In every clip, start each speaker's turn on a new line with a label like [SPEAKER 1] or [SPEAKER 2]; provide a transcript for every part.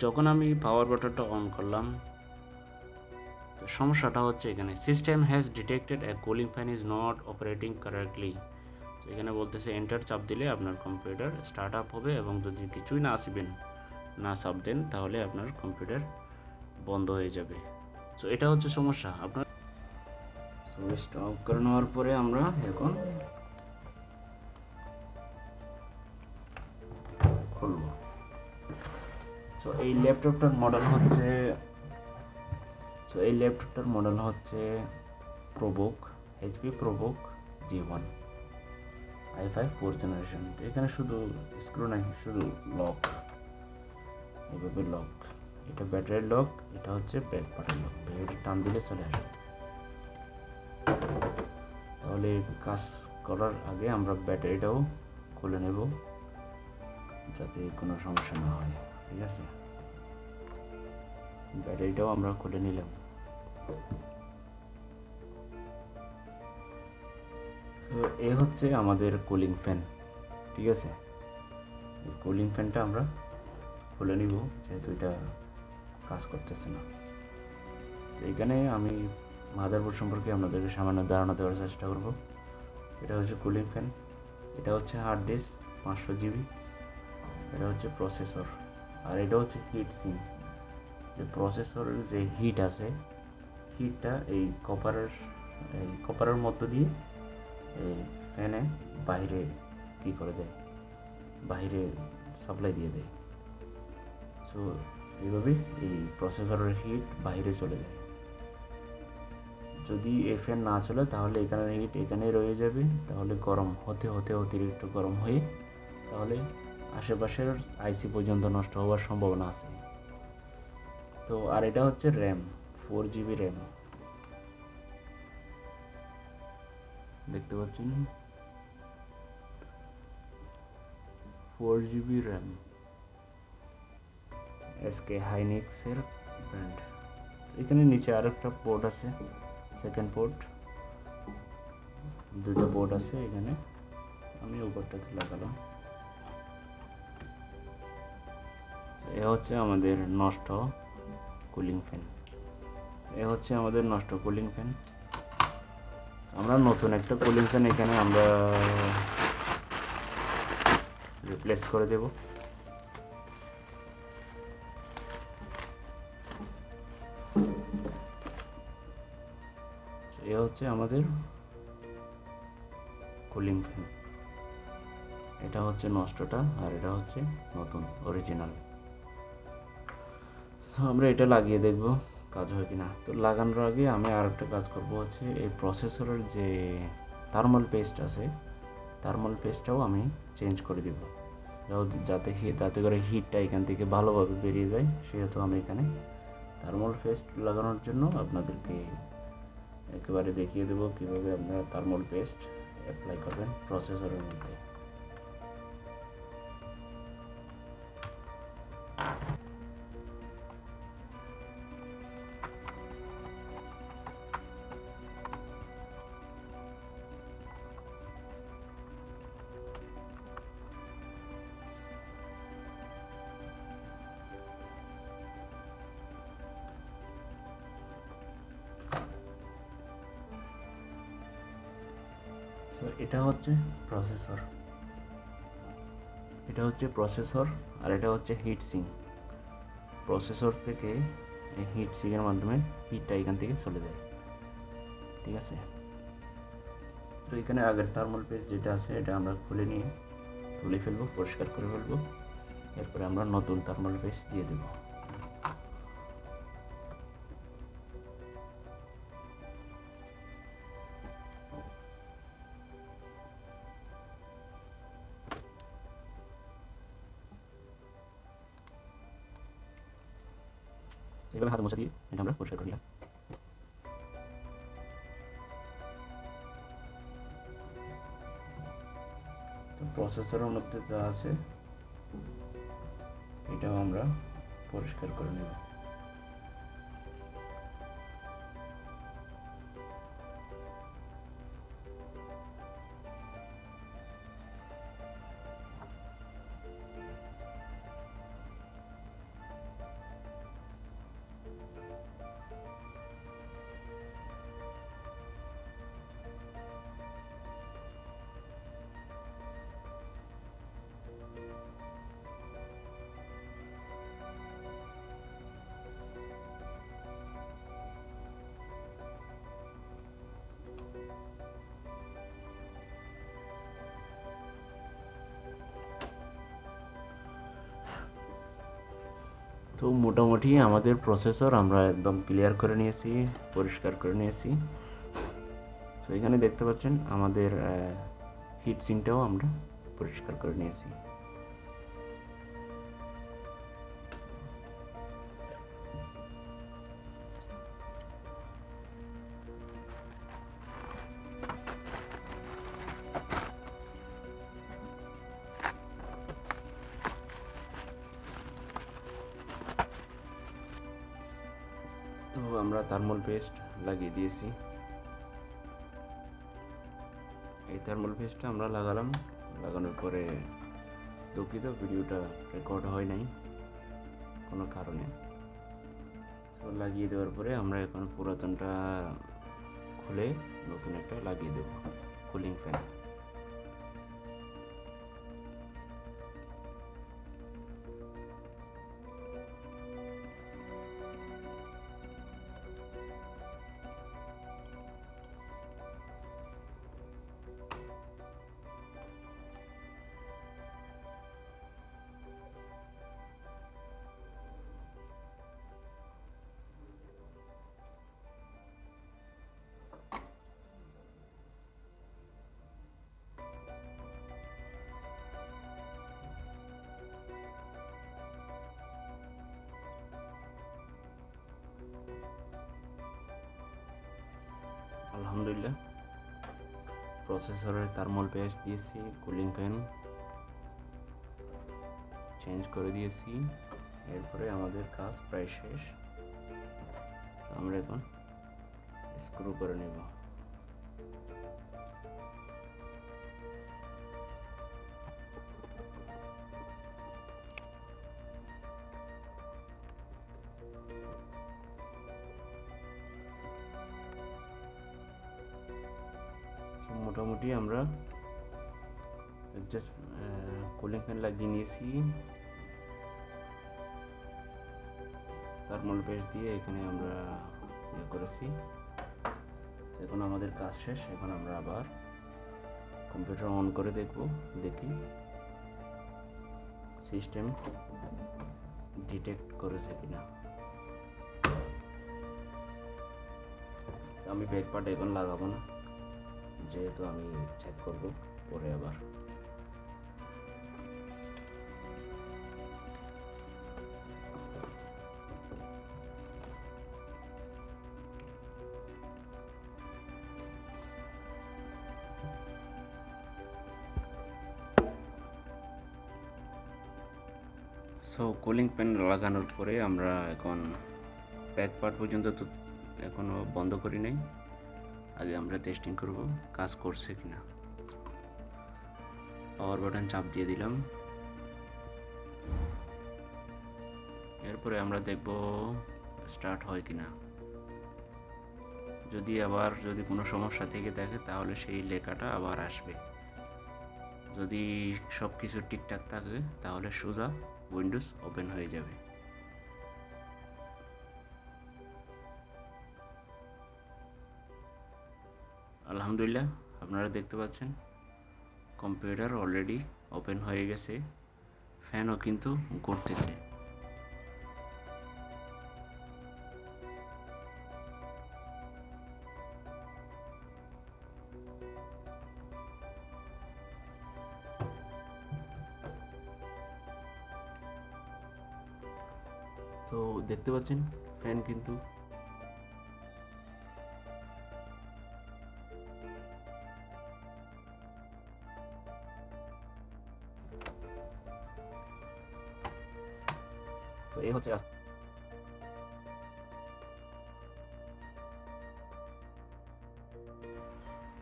[SPEAKER 1] যখন আমি পাওয়ার বাটনটা অন করলাম, তো সমস্যাটা হচ্ছে এখানে system has detected A cooling fan is not operating correctly. তো এখানে বলতেছে এন্টার চাপ দিলে আপনার কম্পিউটার স্টার্ট আপ হবে, এবং যদি কিছুই না চাপ দেন তাহলে আপনার কম্পিউটার বন্ধ হয়ে যাবে। সো এটা হচ্ছে সমস্যা আপনার। সুইচটা অফ করে নেওয়ার পরে আমরা এখন খুলব। সো এই ল্যাপটপটার মডেল হচ্ছে ProBook, HP ProBook G1 i5 4th generation. তো এখানে শুধু স্ক্রু নাই, শুধু লক, এইভাবে লক। এটা ব্যাটারির লক, এটা হচ্ছে ব্যাক পার্টের লক। এটা টান দিলে চলে আসে। তাহলে কাজ করার আগে আমরা ব্যাটারিটাও খুলে নেব, যাতে কোনো সমস্যা না হয়। ঠিক আছে, ব্যাটারিটাও আমরা খুলে নিলাম। তো এ হচ্ছে আমাদের কুলিং ফ্যান। ঠিক আছে, এই কুলিং ফ্যানটা আমরা খুলে নিব, যেহেতু এটা কাজ করতেছে না। তো এখানে আমি মাদারবোর্ড সম্পর্কে আপনাদেরকে সামান্য ধারণা দেওয়ার চেষ্টা করব। এটা হচ্ছে কুলিং ফ্যান, এটা হচ্ছে হার্ড ডিস্ক 500 GB, এটা হচ্ছে প্রসেসর, আর এটা হচ্ছে হিট সিঙ্ক। যে প্রসেসরের যে হিট আছে, হিটটা এই কপারের মধ্য দিয়ে এই ফ্যানে বাইরে কী করে দেয়, বাইরে সাপ্লাই দিয়ে দেয়। সো এইভাবে এই প্রসেসরের হিট বাইরে চলে যায়। যদি এই ফ্যান না চলে তাহলে এখানের হিট এখানেই রয়ে যাবে, তাহলে গরম হতে হতে অতিরিক্ত গরম হয়ে তাহলে আশেপাশের আইসি পর্যন্ত নষ্ট হওয়ার সম্ভাবনা আছে। তো আর এটা হচ্ছে র্যাম, 4 GB র্যাম, দেখতে পাচ্ছেন 4 GB র্যাম, এসকে হাইনিক্সের ব্র্যান্ড। এখানে নিচে আরেকটা পোর্ট আছে, সেকেন্ড পোর্ট, দুটো পোর্ট আছে এখানে, আমি উপরটাতে লাগালাম। এ হচ্ছে আমাদের নষ্ট কুলিং ফ্যান, আমরা নতুন একটা কুলিং ফ্যান এখানে আমরা রিপ্লেস করে দেব। এ হচ্ছে আমাদের কুলিং ফ্যান, এটা হচ্ছে নষ্টটা আর এটা হচ্ছে নতুন অরিজিনাল। তো আমরা এটা লাগিয়ে দেখব কাজ হয় কিনা। তো লাগানোর আগে আমি আর একটা কাজ করব, হচ্ছে এই প্রসেসরের যে থার্মাল পেস্ট আছে, থার্মাল পেস্টটাও আমি চেঞ্জ করে দেব, যাতে করে হিটটা এখান থেকে ভালোভাবে বেরিয়ে যায়। সেহেতু আমি এখানে থার্মাল পেস্ট লাগানোর জন্য আপনাদেরকে একেবারে দেখিয়ে দেবো কীভাবে আপনারা থার্মাল পেস্ট অ্যাপ্লাই করবেন প্রসেসরের মধ্যে। তো এটা হচ্ছে প্রসেসর, আর এটা হচ্ছে হিট সিঙ্ক। প্রসেসর থেকে এই হিট সিঙ্কের মাধ্যমে হিটটা এখান থেকে চলে যায়। ঠিক আছে, তো এখানে আগের থার্মাল পেস্ট যেটা আছে এটা আমরা তুলে ফেলবো, পরিষ্কার করে ফেলবো। এরপরে আমরা নতুন থার্মাল পেস্ট দিয়ে দেবো। এভাবে হাতে মোছা দিয়ে এটা আমরা পরিষ্কার করে নিলাম। তো প্রসেসরের মধ্যে যা আছে এটাও আমরা পরিষ্কার করে নেব। তো মোটামুটি আমাদের প্রসেসর আমরা একদম ক্লিয়ার করে নিয়েছি, পরিষ্কার করে নিয়েছি। তো এখানে দেখতে পাচ্ছেন আমাদের হিট সিঙ্কটাও আমরা পরিষ্কার করে নিয়েছি। তো আমরা থার্মাল পেস্ট লাগিয়ে দিয়েছি। এই থার্মাল পেস্টটা আমরা লাগানোর পরে দুঃখিত ভিডিওটা রেকর্ড হয় নাই কোনো কারণে। তো লাগিয়ে দেওয়ার পরে আমরা এখন পুরাতনটা খুলে নতুন একটা লাগিয়ে দেব কুলিং ফ্যান। আলহামদুলিল্লাহ প্রসেসরের থার্মাল পেস্ট দিয়েছি, কুলিং ফ্যান চেঞ্জ করে দিয়েছি। এরপরে আমাদের কাজ প্রায় শেষ। আমরা এখন স্ক্রু করে নেব। মোটামুটি আমরা জাস্ট কুলিং ফ্যান লাগিয়ে নিয়েছি, থার্মাল পেস্ট দিয়ে এখানে আমরা করেছি। এখন আমাদের কাজ শেষ। এখন আমরা আবার কম্পিউটার অন করে দেখি সিস্টেম ডিটেক্ট করেছে কিনা। আমি ব্যাক পার্ট এখন লাগাবো না, যেহেতু আমি চেক করব পরে আবার। সো কুলিং ফ্যান লাগানোর পরে আমরা এখন ব্যাক পার্ট পর্যন্ত তো এখনো বন্ধ করি নাই, আগে আমরা টেস্টিং করব কাজ করছে কিনা। পাওয়ার বাটন চাপ দিয়ে দিলাম। এরপরে আমরা দেখব স্টার্ট হয় কিনা। যদি কোনো সমস্যা থেকে থাকে তাহলে সেই লেখাটা আবার আসবে। যদি সব কিছু ঠিকঠাক থাকে তাহলে সোজা উইন্ডোজ ওপেন হয়ে যাবে। আলহামদুলিল্লাহ আপনারা দেখতে পাচ্ছেন কম্পিউটার অলরেডি ওপেন হয়ে গেছে, ফ্যানও কিন্তু ঘুরতেছে। তো দেখতে পাচ্ছেন ফ্যান কিন্তু তো এই হচ্ছে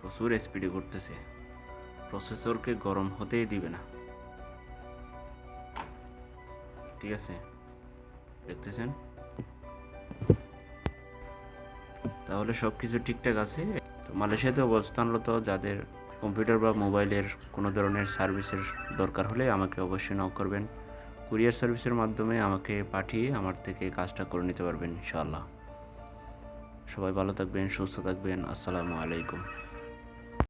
[SPEAKER 1] প্রচুর স্পিডে ঘুরতেছে, প্রসেসরকে গরম হতেই দিবে না। ঠিক আছে, দেখতেছেন তাহলে সব কিছু ঠিকঠাক আছে। তো মালয়েশিয়াতে অবস্থানরত যাদের কম্পিউটার বা মোবাইলের কোনো ধরনের সার্ভিসের দরকার হলে আমাকে অবশ্যই নক করবেন। কুরিয়ার সার্ভিসের মাধ্যমে আমাকে পাঠিয়ে আমার থেকে কাজটা করে নিতে পারবেন ইনশাআল্লাহ। সবাই ভালো থাকবেন, সুস্থ থাকবেন। আসসালামু আলাইকুম।